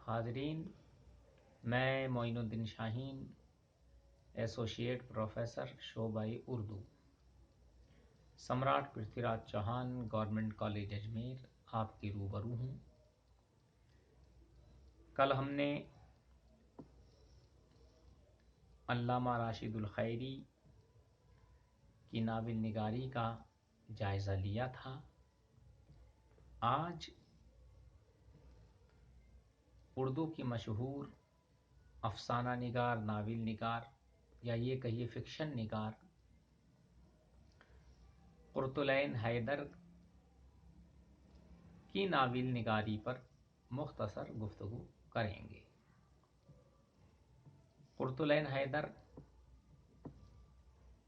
हाजरीन, मैं Moinuddin Shaheen, associate professor शोबाई Urdu, सम्राट Prithviraj Chauhan government college Ajmer आपके रूबरू हूँ। कल हमने अल्लामा राशिदुल खैरी की नावल निगारी का जायज़ा लिया था। आज उर्दू की मशहूर अफसाना निगार, नावल निगार या ये कहिए फ़िक्शन निगार कुर्तुलैन हैदर की नावल निगारी पर मुख्तसर गुफ्तगू करेंगे। कुर्तुलैन हैदर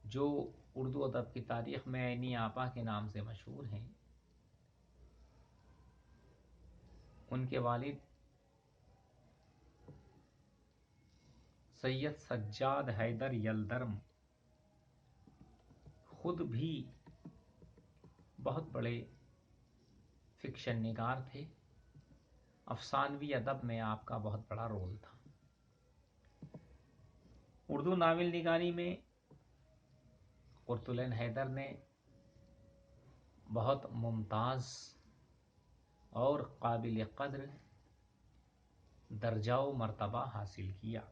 जो उर्दू अदब की तारीख़ में ऐनी आपा के नाम से मशहूर हैं, उनके वालिद सैयद सज्जाद हैदर यलदर्म खुद भी बहुत बड़े फ़िक्शन निगार थे। अफसानवी अदब में आपका बहुत बड़ा रोल था। उर्दू नावल निगारी में कुर्तुलैन हैदर ने बहुत मुमताज़ और काबिल क़द्र दर्जा व मर्तबा हासिल किया।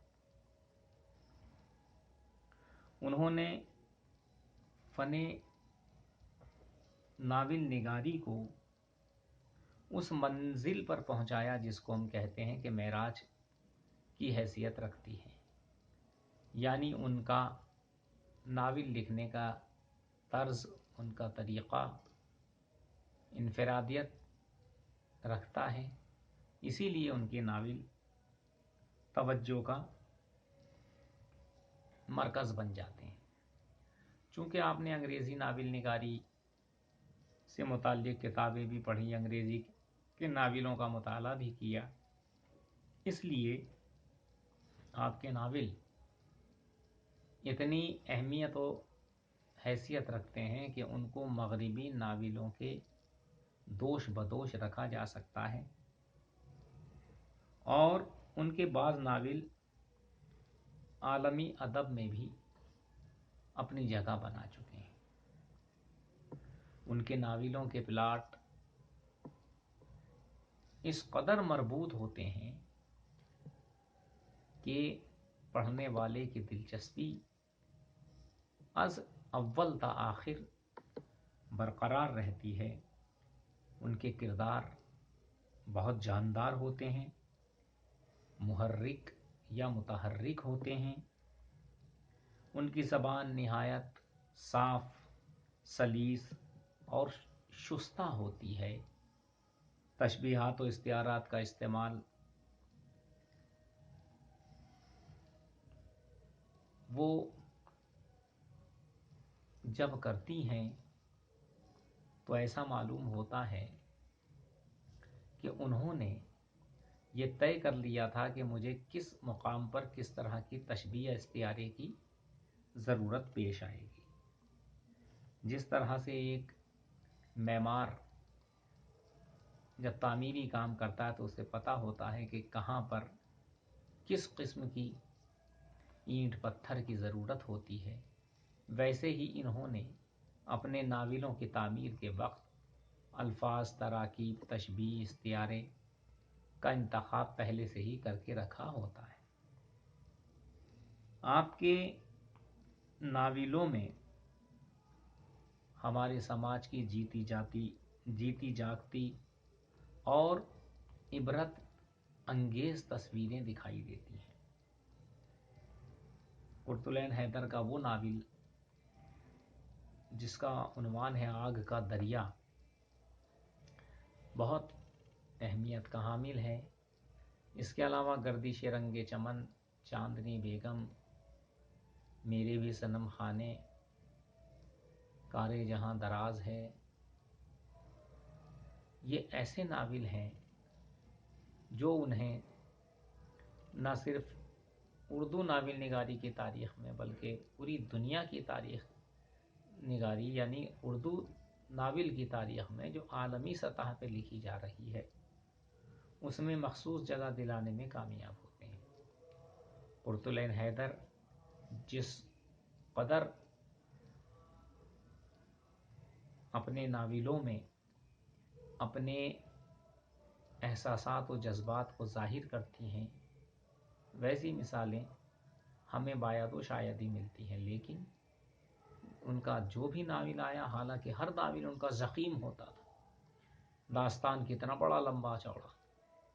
उन्होंने फ़ने नावल निगारी को उस मंजिल पर पहुंचाया जिसको हम कहते हैं कि मेराज की हैसियत रखती है। यानी उनका नावल लिखने का तर्ज, उनका तरीक़ा इनफरादियत रखता है, इसीलिए उनके नावल तवज्जो का मरकज़ बन जाते हैं। चूँकि आपने अंग्रेज़ी नावल निगारी से मुताल्लिक़ किताबें भी पढ़ी, अंग्रेज़ी के नावलों का मुताला भी किया, इसलिए आपके नावल इतनी अहमियत व हैसियत रखते हैं कि उनको मग़रिबी नावलों के दोष बदोश रखा जा सकता है। और उनके बाज़ नावल आलमी अदब में भी अपनी जगह बना चुके हैं। उनके नावलों के प्लाट इस कदर मरबूत होते हैं कि पढ़ने वाले की दिलचस्पी अज़ अव्वल ता आखिर बरकरार रहती है। उनके किरदार बहुत जानदार होते हैं, मुहर्रिक या मुतहर्रिक होते हैं। उनकी ज़बान निहायत साफ़, सलीस और शुस्ता होती है। तशबीहात व इस्तिआरात का इस्तेमाल वो जब करती हैं तो ऐसा मालूम होता है कि उन्होंने ये तय कर लिया था कि मुझे किस मुकाम पर किस तरह की तशबीह इस्तिआरे की ज़रूरत पेश आएगी। जिस तरह से एक मेमार जब तामीरी काम करता है तो उसे पता होता है कि कहाँ पर किस किस्म की ईंट पत्थर की ज़रूरत होती है, वैसे ही इन्होंने अपने नावलों की तामीर के वक्त अल्फाज, तराकीब, तशबीह, इस्तिआरे का इंतखाब पहले से ही करके रखा होता है। आपके नावलों में हमारे समाज की जीती जागती और इबरत अंगेज़ तस्वीरें दिखाई देती हैं। कुर्तुलैन हैदर का वो नावल जिसका उन्वान है आग का दरिया बहुत अहमियत का हामिल है। इसके अलावा गर्दिश रंगे चमन, चांदनी बेगम, मेरे भी सनम खाने, कारे जहां दराज है, ये ऐसे नावल हैं जो उन्हें न सिर्फ उर्दू नावल निगारी की तारीख़ में बल्कि पूरी दुनिया की तारीख़ निगारी यानी उर्दू नावल की तारीख़ में जो आलमी सतह पर लिखी जा रही है اس میں مخصوص جگہ دلانے میں کامیاب ہوتے ہیں۔ پرتلین حیدر جس قدر اپنے ناولوں میں اپنے احساسات و جذبات کو ظاہر کرتی ہیں، ویسی مثالیں ہمیں باید و شاید ہی ملتی ہیں، لیکن ان کا جو بھی ناول آیا، حالانکہ ہر ناول ان کا ضخیم ہوتا تھا، داستان کتنا بڑا لمبا چوڑا،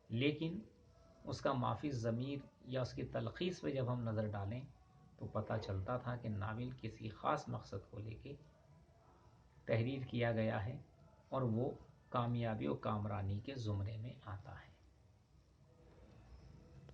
لیکن اس کا مافی ضمیر یا اس کی تلخیص پہ جب ہم نظر ڈالیں تو پتہ چلتا تھا کہ ناول کسی خاص مقصد کو لے کے تحریر کیا گیا ہے اور وہ کامیابی و کامرانی کے زمرے میں آتا ہے۔